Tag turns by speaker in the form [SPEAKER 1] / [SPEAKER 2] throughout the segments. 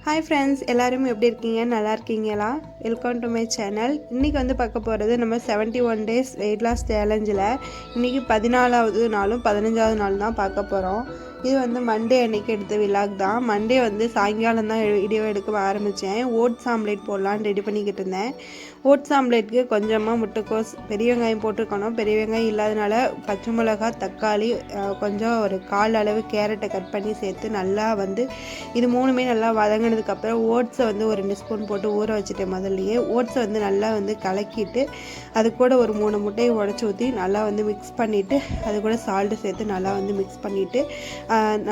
[SPEAKER 1] Hi friends, எல்லாரும் எப்படி இருக்கீங்க? நல்லா இருக்கீங்களா? Welcome to my channel. இன்றைக்கி வந்து பார்க்க போகிறது நம்ம 71 days வெயிட் லாஸ் சேலஞ்சில் இன்றைக்கி 14வது நாளும் 15வது நாள் தான் பார்க்க போகிறோம். இது வந்து மண்டே அன்றைக்கி எடுத்த விலாக் தான். மண்டே வந்து சாயங்காலம் தான் வீடியோ எடுக்க ஆரம்பித்தேன். ஓட்ஸ் ஆம்லேட் போடலான்னு ரெடி பண்ணிக்கிட்டு இருந்தேன். ஓட்ஸ் ஆம்லேட்டுக்கு கொஞ்சமாக முட்டைக்கோஸ், பெரிய வெங்காயம் போட்டிருக்கணும். பெரிய வெங்காயம் இல்லாதனால பச்சை மிளகா, தக்காளி, கொஞ்சம் ஒரு 1/4 அளவு கேரட்டை கட் பண்ணி சேர்த்து நல்லா வந்து இது மூணுமே நல்லா வதங்கினதுக்கப்புறம் ஓட்ஸை வந்து ஒரு 2 ஸ்பூன் போட்டு ஊற வச்சுட்டேன். முதல்லையே ஓட்ஸை வந்து நல்லா வந்து கலக்கிட்டு அது கூட ஒரு 3 முட்டையை உடச்சி ஊற்றி நல்லா வந்து மிக்ஸ் பண்ணிவிட்டு அது கூட சால்ட்டு சேர்த்து நல்லா வந்து மிக்ஸ் பண்ணிவிட்டு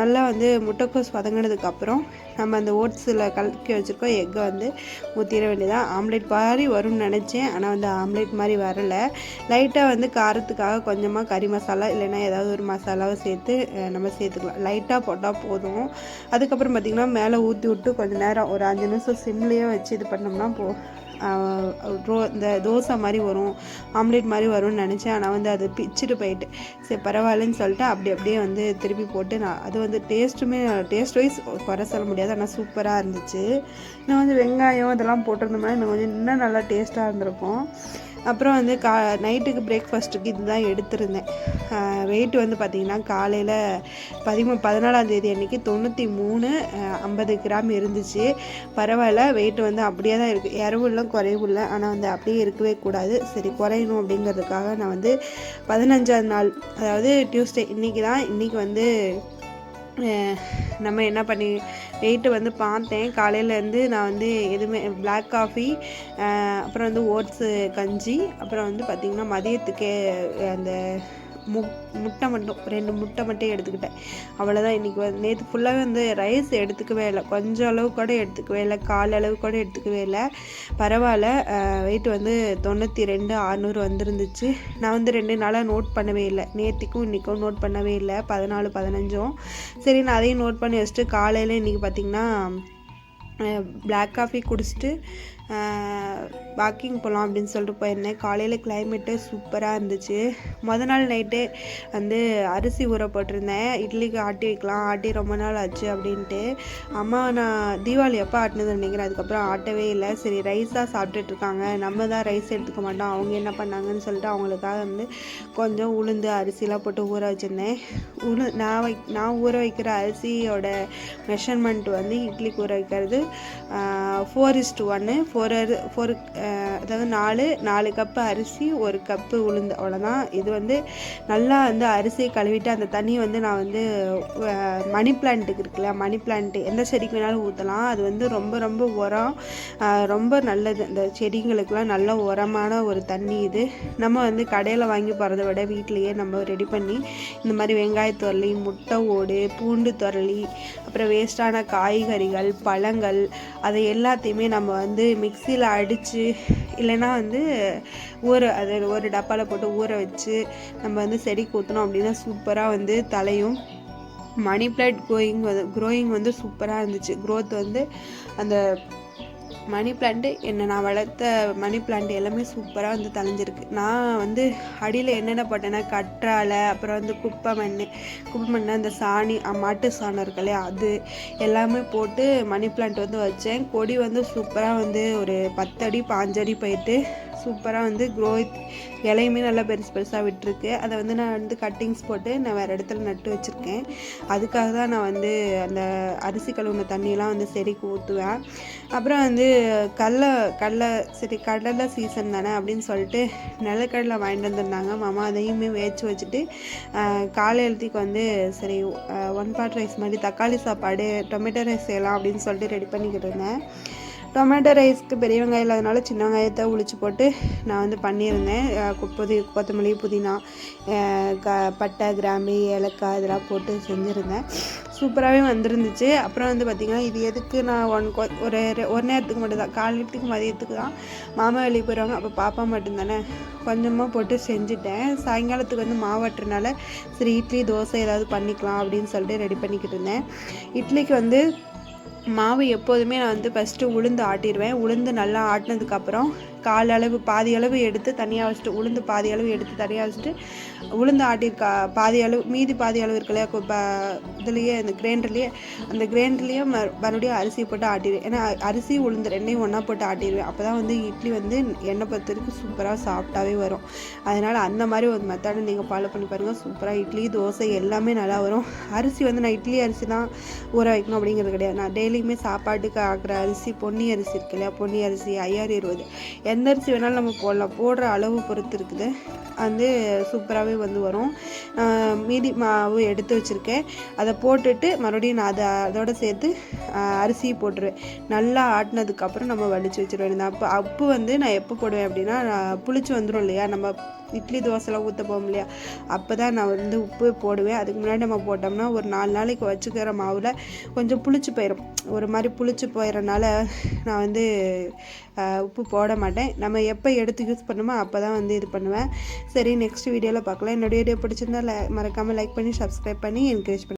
[SPEAKER 1] நல்லா வந்து முட்டைக்கோஸ் வதங்கினதுக்கப்புறம் நம்ம அந்த ஓட்ஸில் கலக்கி வச்சுருக்கோம் எக்கை வந்து ஊற்றிட வேண்டியதான். ஆம்லேட் மாதிரி வரும்னு நினச்சேன், ஆனால் வந்து ஆம்லேட் மாதிரி வரலை. லைட்டாக வந்து காரத்துக்காக கொஞ்சமாக கறி மசாலா இல்லைன்னா ஏதாவது ஒரு மசாலாவை சேர்த்து நம்ம சேர்த்துக்கலாம். லைட்டாக போட்டால் போதும். அதுக்கப்புறம் பார்த்திங்கன்னா மேலே ஊற்றி விட்டு கொஞ்சம் நேரம் ஒரு 5 நிமிஷம் சிம்லேயே வச்சு இது பண்ணோம்னா இந்த தோசை மாதிரி வரும், ஆம்லேட் மாதிரி வரும்னு நினச்சேன். ஆனால் வந்து அது பிச்சுட்டு போயிட்டு சரி பரவாயில்லன்னு சொல்லிட்டு அப்படியே வந்து திருப்பி போட்டு அது வந்து டேஸ்ட் வைஸ் குறை சொல்ல முடியாது, ஆனால் சூப்பராக இருந்துச்சு. இன்னும் வந்து வெங்காயம் இதெல்லாம் போட்டிருந்தோம்னா இன்னும் நல்லா டேஸ்ட்டாக இருந்திருக்கும். அப்புறம் வந்து நைட்டுக்கு பிரேக்ஃபாஸ்ட்டுக்கு இதுதான் எடுத்திருந்தேன். வெயிட் வந்து பார்த்திங்கன்னா காலையில் 14ஆம் தேதி அன்றைக்கி 93 50 கிராம் இருந்துச்சு. பரவாயில்ல, வெயிட் வந்து அப்படியே தான் இருக்குது, இரவுள்ள குறைவுள்ள. ஆனால் வந்து அப்படியே இருக்கவே கூடாது, சரி குறையணும் அப்படிங்கிறதுக்காக நான் வந்து 15ஆம் நாள், அதாவது டியூஸ்டே இன்றைக்கி வந்து நம்ம என்ன பண்ணி வெயிட்டு வந்து பார்த்தேன். காலையிலேருந்து நான் வந்து எதுவுமே பிளாக் காஃபி, அப்புறம் வந்து ஓட்ஸு கஞ்சி, அப்புறம் வந்து பார்த்திங்கன்னா மதியத்துக்கு அந்த முட்டை மட்டும் 2 முட்டை மட்டும் எடுத்துக்கிட்டேன். அவ்வளோதான். இன்றைக்கி வந்து நேற்று ஃபுல்லாகவே வந்து ரைஸ் எடுத்துக்கவே இல்லை, கொஞ்சம் அளவு கூட எடுத்துக்கவே இல்லை, 1/4 அளவு கூட எடுத்துக்கவே இல்லை. பரவாயில்ல, வெயிட் வந்து 92 600 வந்துருந்துச்சு. நான் வந்து 2 நாளாக நோட் பண்ணவே இல்லை, நேற்றுக்கும் இன்றைக்கும் நோட் பண்ணவே இல்லை, 14 15. சரி நான் அதையும் நோட் பண்ணி வச்சுட்டு காலையில் இன்றைக்கி பார்த்திங்கன்னா பிளாக் காஃபி குடிச்சிட்டு வாக்கிங் போகலாம் அப்படின்னு சொல்லிட்டு போயிருந்தேன். காலையில் கிளைமேட்டு சூப்பராக இருந்துச்சு. நாள் நைட்டே வந்து அரிசி ஊற போட்டிருந்தேன், இட்லிக்கு ஆட்டி வைக்கலாம், ஆட்டி ரொம்ப நாள் ஆச்சு அப்படின்ட்டு. அம்மா நான் தீபாவளி எப்போ ஆட்டினது நினைக்கிறேன், அதுக்கப்புறம் ஆட்டவே இல்லை. சரி ரைஸாக சாப்பிட்டுட்ருக்காங்க, நம்ம தான் ரைஸ் எடுத்துக்க மாட்டோம், அவங்க என்ன பண்ணாங்கன்னு சொல்லிட்டு அவங்களுக்காக வந்து கொஞ்சம் உளுந்து அரிசிலாம் போட்டு ஊற வச்சுருந்தேன். நான் ஊற வைக்கிற அரிசியோட மெஷர்மெண்ட் வந்து இட்லிக்கு ஊற வைக்கிறது 4:1 4 அதாவது 4 கப்பு அரிசி 1 கப்பு உளுந்து, அவ்வளோதான். இது வந்து நல்லா வந்து அரிசியை கழுவிட்டு அந்த தண்ணியை வந்து நான் வந்து மணி பிளான்ட்டுக்கு இருக்குல்ல, மணி பிளான்ட்டு எந்த செடிக்கு வேணாலும் ஊற்றலாம். அது வந்து ரொம்ப ரொம்ப உரம், ரொம்ப நல்லது. இந்த செடிங்களுக்கெலாம் நல்ல உரமான ஒரு தண்ணி இது. நம்ம வந்து கடையில் வாங்கி போகிறத விட வீட்டிலையே நம்ம ரெடி பண்ணி இந்த மாதிரி வெங்காயத்தொரளி, முட்டை ஓடு, பூண்டு தொரளி, அப்புறம் வேஸ்டான காய்கறிகள், பழங்கள், அதை எல்லாத்தையுமே நம்ம வந்து மிக்சியில் அடித்து இல்லைன்னா வந்து அது ஒரு டப்பாவில் போட்டு ஊற வச்சு நம்ம வந்து செடிக்கு ஊற்றணும் அப்படின்னா சூப்பராக வந்து தலையும். மணி பிளான்ட் க்ரோயிங் வந்து சூப்பராக இருந்துச்சு. க்ரோத் வந்து அந்த மணி பிளான்ட்டு நான் வளர்த்த மணி பிளான்ட் எல்லாமே சூப்பராக வந்து தலைஞ்சிருக்கு. நான் வந்து அடியில் என்னென்ன போட்டேன்னா கற்றாழை, அப்புறம் வந்து குப்பை மண் அந்த சாணி, மாட்டு சாணம் இருக்கு இல்லையா, அது எல்லாமே போட்டு மணி பிளான்ட் வந்து வச்சேன். கொடி வந்து சூப்பராக வந்து ஒரு 10 அடி 5 அடி போயிட்டு சூப்பராக வந்து இலையுமே நல்லா பெருசாக விட்டுருக்கு. அதை வந்து நான் வந்து கட்டிங்ஸ் போட்டு நான் வேறு இடத்துல நட்டு வச்சுருக்கேன். அதுக்காக தான் நான் வந்து அந்த அரிசி கழுவுன தண்ணியெலாம் வந்து செடிக்கு ஊற்றுவேன். அப்புறம் வந்து கடலை சீசன் தானே அப்படின்னு சொல்லிட்டு நிலக்கடலை வாங்கிட்டு வந்துருந்தாங்க மாமா. அதையுமே வேச்சு வச்சுட்டு காலையிலத்துக்கு வந்து சரி 1 பாட் ரைஸ் மாதிரி தக்காளி சாப்பாடு, டொமேட்டோ ரைஸ் செய்யலாம் அப்படின்னு சொல்லிட்டு ரெடி பண்ணிக்கிட்டு இருந்தேன். டொமேட்டோ ரைஸ்க்கு பெரிய வெங்காயம் இல்லாதனால சின்ன வெங்காயத்தை உளிச்சு போட்டு நான் வந்து பண்ணியிருந்தேன். கொத்தமல்லி, புதினா, பட்டை, கிராம்பு, ஏலக்காய் இதெல்லாம் போட்டு செஞ்சுருந்தேன். சூப்பராகவே வந்துருந்துச்சு. அப்புறம் வந்து பார்த்திங்கன்னா இது எதுக்கு நான் ஒரு நேரத்துக்கு மட்டும்தான், காலையிலத்துக்கு மதியத்துக்கு தான் மாமா வெளியே போயிடுவாங்க, அப்போ பாப்பா மட்டும்தானே, கொஞ்சமாக போட்டு செஞ்சுட்டேன். சாயங்காலத்துக்கு வந்து மாவாட்டுறதுனால சரி இட்லி தோசை ஏதாவது பண்ணிக்கலாம் அப்படின்னு சொல்லிட்டு ரெடி பண்ணிக்கிட்டு இருந்தேன். இட்லிக்கு வந்து மாவு எப்போதுமே நான் வந்து ஃபஸ்ட்டு உளுந்து ஆட்டிடுவேன். உளுந்து நல்லா ஆட்டினதுக்கப்புறம் கால் அளவு பாதி அளவு எடுத்து தனியாக வச்சுட்டு, உளுந்து பாதி அளவு எடுத்து தனியாக வச்சுட்டு, உளுந்து ஆட்டியிருக்கா பாதி அளவு, மீதி பாதி அளவு இருக்கு இல்லையா இதுலேயே அந்த கிரைண்டர்லேயே மறுபடியும் அரிசியை போட்டு ஆட்டிடுவேன். ஏன்னா அரிசி உளுந்து ரெண்டையும் ஒன்றா போட்டு ஆட்டிடுவேன். அப்போ தான் வந்து இட்லி வந்து எண்ணெய் பொறுத்த வரைக்கும் சூப்பராக சாஃப்டாகவே வரும். அதனால் அந்த மாதிரி ஒரு மெத்தடை நீங்கள் ஃபாலோ பண்ணி பாருங்கள். சூப்பராக இட்லி தோசை எல்லாமே நல்லா வரும். அரிசி வந்து நான் இட்லி அரிசி தான் ஊற வைக்கணும் அப்படிங்கிறது கிடையாது. நான் டெய்லியுமே சாப்பாட்டுக்கு ஆக்குற அரிசி பொன்னி அரிசி இருக்கு இல்லையா, பொன்னி அரிசி 5020 எந்த அரிசி வேணாலும் நம்ம போடலாம். போடுற அளவு பொறுத்து இருக்குது. வந்து சூப்பராகவே வந்து வரும். மீதி மாவு எடுத்து வச்சுருக்கேன். அதை போட்டுட்டு மறுபடியும் நான் அதோடு சேர்த்து அரிசியை போட்டுருவேன். நல்லா ஆட்டினதுக்கப்புறம் நம்ம வடித்து வச்சுருவேன். இந்த அப்பு வந்து நான் எப்போ போடுவேன் அப்படின்னா, புளிச்சு வந்துடும் இல்லையா, நம்ம இட்லி தோசைலாம் ஊற்ற போவோம் இல்லையா, அப்போ தான் நான் வந்து உப்பு போடுவேன். அதுக்கு முன்னாடி நம்ம போட்டோம்னா ஒரு 4 நாளைக்கு வச்சுக்கிற மாவில் கொஞ்சம் புளிச்சு போயிடும். ஒரு மாதிரி புளிச்சு போயிடறனால நான் வந்து உப்பு போட மாட்டேன். நம்ம எப்போ எடுத்து யூஸ் பண்ணுமோ அப்போ தான் வந்து இது பண்ணுவேன். சரி, நெக்ஸ்ட் வீடியோவில் பார்க்கலாம். என்னுடைய வீடியோ பிடிச்சிருந்தா மறக்காமல் லைக் பண்ணி சப்ஸ்கிரைப் பண்ணி என்கரேஜ் பண்ணி